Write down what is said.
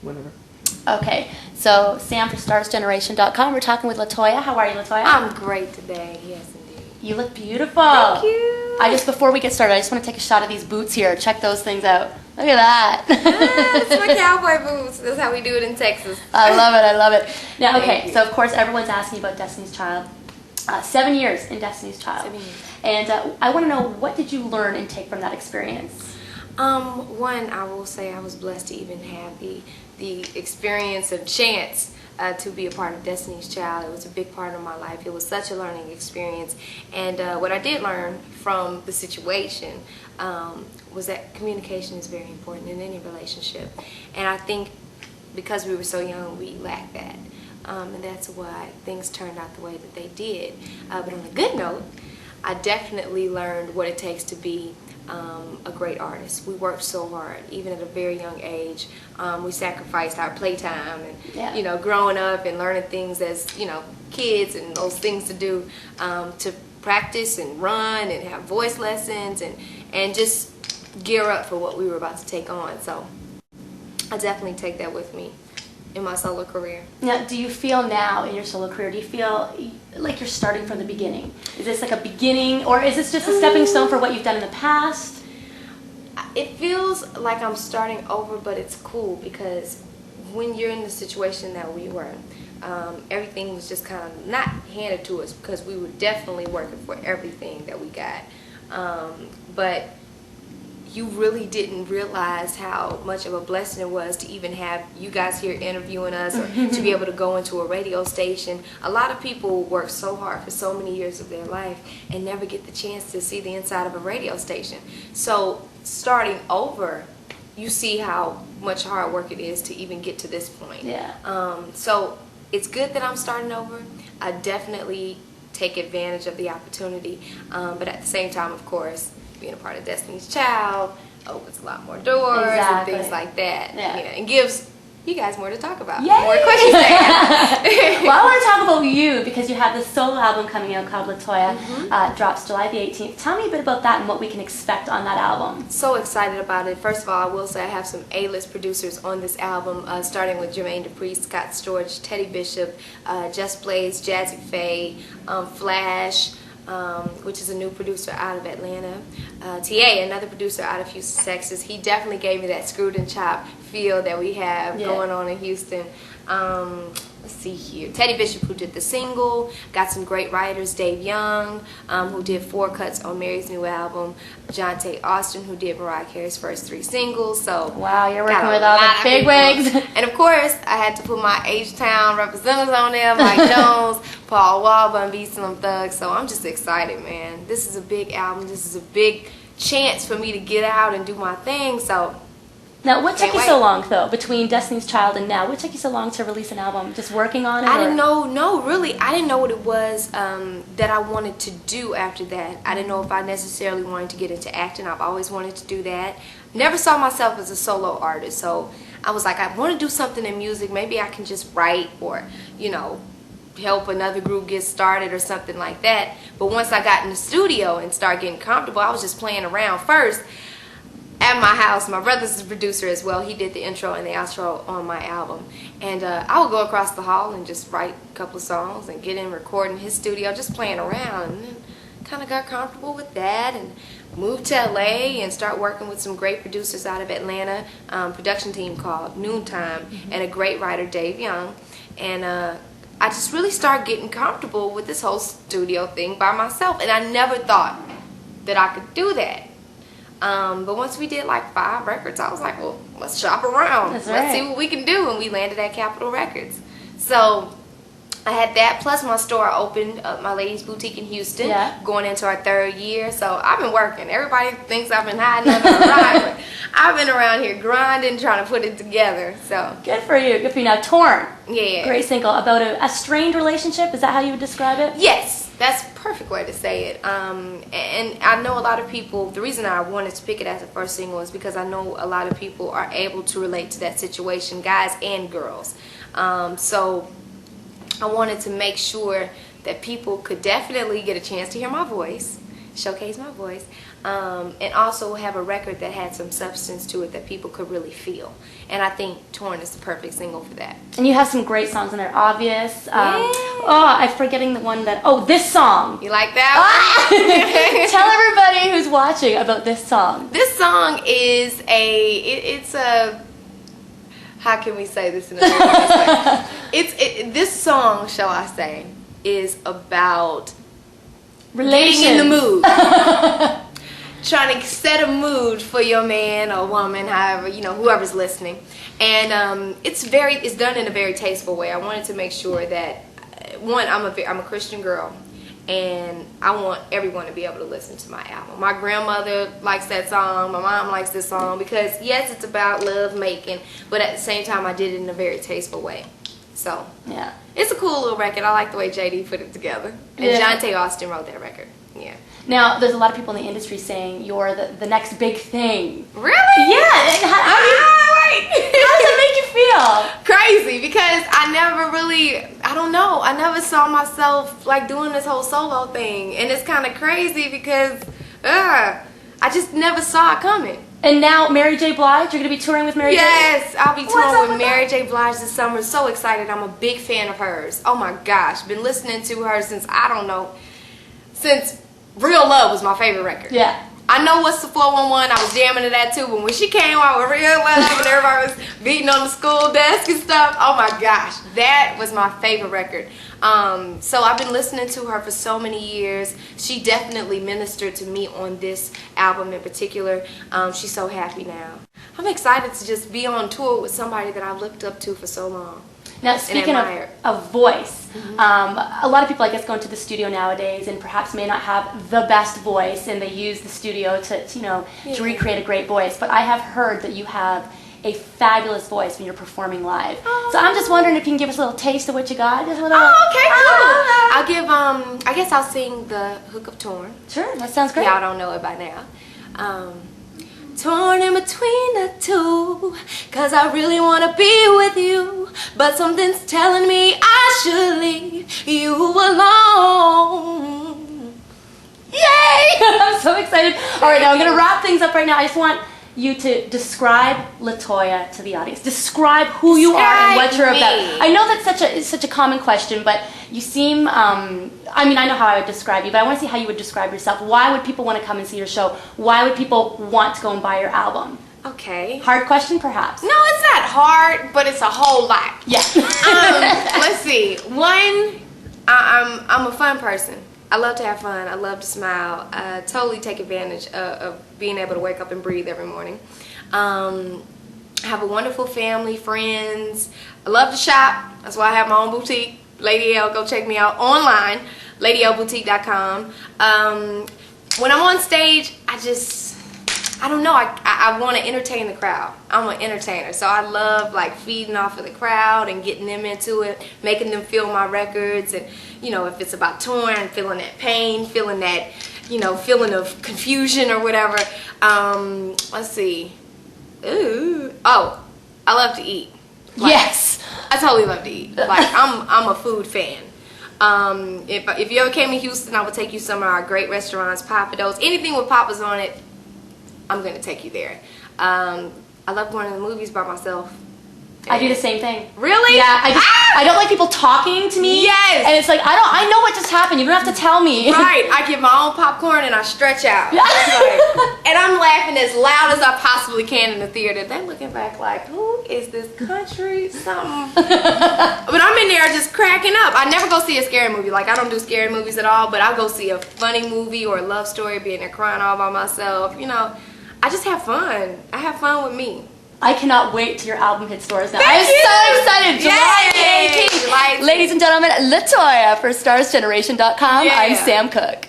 whatever. Okay, so SamForStarsGeneration.com. We're talking with LeToya. How are you, LeToya? I'm great today. Yes, indeed. You look beautiful. Thank you. Before we get started, I just want to take a shot of these boots here. Check those things out. Look at that. It's my cowboy boots. That's how we do it in Texas. I love it. I love it. Now, okay, Thank you. so of course everyone's asking about Destiny's Child. 7 years in Destiny's Child. 7 years. And I want to know, what did you learn and take from that experience? One, I will say I was blessed to even have the experience and chance to be a part of Destiny's Child. It was a big part of my life. It was such a learning experience. And what I did learn from the situation was that communication is very important in any relationship. And I think because we were so young, we lacked that. And that's why things turned out the way that they did. But on a good note, I definitely learned what it takes to be a great artist. We worked so hard, even at a very young age. We sacrificed our playtime and you know, growing up and learning things as, you know, kids and those things to do, to practice and run and have voice lessons and just gear up for what we were about to take on. So I definitely take that with me in my solo career. Now, do you feel now in your solo career, do you feel like you're starting from the beginning? Is this like a beginning, or is this just a stepping stone for what you've done in the past? It feels like I'm starting over, but it's cool because when you're in the situation that we were, everything was just kind of not handed to us because we were definitely working for everything that we got. But you really didn't realize how much of a blessing it was to even have you guys here interviewing us, or to be able to go into a radio station. A lot of people work so hard for so many years of their life and never get the chance to see the inside of a radio station. So starting over, you see how much hard work it is to even get to this point. Yeah. So it's good that I'm starting over. I definitely take advantage of the opportunity, but at the same time, of course, being a part of Destiny's Child opens a lot more doors and things like that. Yeah. You know, and gives you guys more to talk about. Yay! More questions to ask. Well, I want to talk about you because you have this solo album coming out called LeToya. Drops July the 18th. Tell me a bit about that and what we can expect on that album. So excited about it. First of all, I will say I have some A-list producers on this album, starting with Jermaine Dupri, Scott Storch, Teddy Bishop, Just Blaze, Jazzy Faye, Flash, which is a new producer out of Atlanta. TA, another producer out of Houston, Texas. He definitely gave me that screwed and chopped feel that we have going on in Houston. Let's see here. Teddy Bishop, who did the single. Got some great writers. Dave Young, who did 4 cuts on Mary's new album. Jonte Austin, who did Mariah Carey's first 3 singles. So wow, you're working with all the big wigs. And of course, I had to put my H-Town representatives on there, Mike Jones, Paul Wall, Bun B, Slim Thug. So I'm just excited, man. This is a big album. This is a big chance for me to get out and do my thing. So now, what took you so long, though, between Destiny's Child and now? What took you so long to release an album? Just working on it? I didn't know, no, really. I didn't know what it was that I wanted to do after that. I didn't know if I necessarily wanted to get into acting. I've always wanted to do that. Never saw myself as a solo artist. So I was like, I want to do something in music. Maybe I can just write or, you know, help another group get started or something like that. But once I got in the studio and started getting comfortable, I was just playing around first. At my house, my brother's a producer as well. He did the intro and the outro on my album. And I would go across the hall and just write a couple of songs and get in, record in his studio, just playing around. And then kind of got comfortable with that and moved to LA and start working with some great producers out of Atlanta, production team called Noontime, and a great writer, Dave Young. And I just really started getting comfortable with this whole studio thing by myself. And I never thought that I could do that. But once we did like 5 records, I was like, well, let's shop around. Let's see what we can do. And we landed at Capitol Records. So I had that, plus my store opened up, my ladies boutique in Houston, going into our 3rd year. So I've been working. Everybody thinks I've been hiding under a rock, but I've been around here grinding, trying to put it together. So good for you. Good for you. Now, Torn. Yeah. Great single about a strained relationship. Is that how you would describe it? Yes. That's a perfect way to say it. And I know a lot of people, the reason I wanted to pick it as a first single is because I know a lot of people are able to relate to that situation, guys and girls. So I wanted to make sure that people could definitely get a chance to hear my voice, showcase my voice, and also have a record that had some substance to it that people could really feel. And I think Torn is the perfect single for that. And you have some great songs in there, Obvious. Yeah. Oh, I'm forgetting the one that, this song. You like that one? Tell everybody who's watching about this song. This song is it's a, how can we say this in a very nice way? This song, shall I say, is about Relations. getting in the mood. Trying to set a mood for your man or woman, however, whoever's listening. And it's done in a very tasteful way. I wanted to make sure that, one, I'm a Christian girl, and I want everyone to be able to listen to my album. My grandmother likes that song. My mom likes this song because, yes, it's about love making, but at the same time, I did it in a very tasteful way. So, yeah, it's a cool little record. I like the way JD put it together. And Yeah. Jonte Austin wrote that record. Yeah. Now, there's a lot of people in the industry saying you're the next big thing. Really? Yeah. How does it make you feel? Crazy, because I don't know, I never saw myself like doing this whole solo thing. And it's kind of crazy because I just never saw it coming. And now Mary J. Blige, you're going to be touring with Mary J.? Yes, I'll be What's up touring with with Mary J. Blige this summer. So excited. I'm a big fan of hers. Oh my gosh. Been listening to her since, since Real Love was my favorite record. Yeah. I know What's the 411. I was jamming to that too. But when she came out with Real Love and everybody was beating on the school desk and stuff, oh my gosh, that was my favorite record. So I've been listening to her for so many years. She definitely ministered to me on this album in particular. She's so happy now. I'm excited to just be on tour with somebody that I've looked up to for so long. Now, speaking of voice, a lot of people, I guess, go into the studio nowadays and perhaps may not have the best voice, and they use the studio to recreate a great voice. But I have heard that you have a fabulous voice when you're performing live. Oh. So I'm just wondering if you can give us a little taste of what you got. Just a little, Okay, cool. I'll give, I guess I'll sing the hook of Torn. Sure, that sounds great. Y'all don't know it by now. Torn in between the two, 'cause I really wanna be with you, but something's telling me I should leave you alone. Yay! I'm so excited. All right, now I'm going to wrap things up right now. I just want you to describe LeToya to the audience. Describe who you are and what you're about. I know that's such a common question, but you seem, I know how I would describe you, but I want to see how you would describe yourself. Why would people want to come and see your show? Why would people want to go and buy your album? Okay. Hard question, perhaps? No, it's not hard, but it's a whole lot. Yeah. Let's see. One, I'm a fun person. I love to have fun. I love to smile. I totally take advantage of being able to wake up and breathe every morning. I have a wonderful family, friends. I love to shop. That's why I have my own boutique. Lady L, go check me out online, ladylboutique.com. When I'm on stage, I don't know, I want to entertain the crowd. I'm an entertainer, so I love like feeding off of the crowd and getting them into it, making them feel my records, and if it's about touring, feeling that pain, feeling that feeling of confusion or whatever. Let's see. Ooh. Oh, I love to eat. Yes. I totally love to eat. Like I'm a food fan. If you ever came to Houston, I would take you some of our great restaurants, Papados, anything with Papa's on it. I'm going to take you there. I love going to the movies by myself. I do the same thing. Really? Yeah, I don't like people talking to me. Yes. And it's like, I know what just happened. You don't have to tell me. Right. I get my own popcorn and I stretch out. And I'm laughing as loud as I possibly can in the theater. They're looking back like, who is this country? Something. But I'm in there just cracking up. I never go see a scary movie. Like, I don't do scary movies at all, but I'll go see a funny movie or a love story, being there crying all by myself. I just have fun. I have fun with me. I cannot wait till your album hits stores now. Thank I'm you. so excited. July Yay. 18th. July 18th. Ladies and gentlemen, LeToya for StarsGeneration.com. Yeah. I'm Sam Cooke.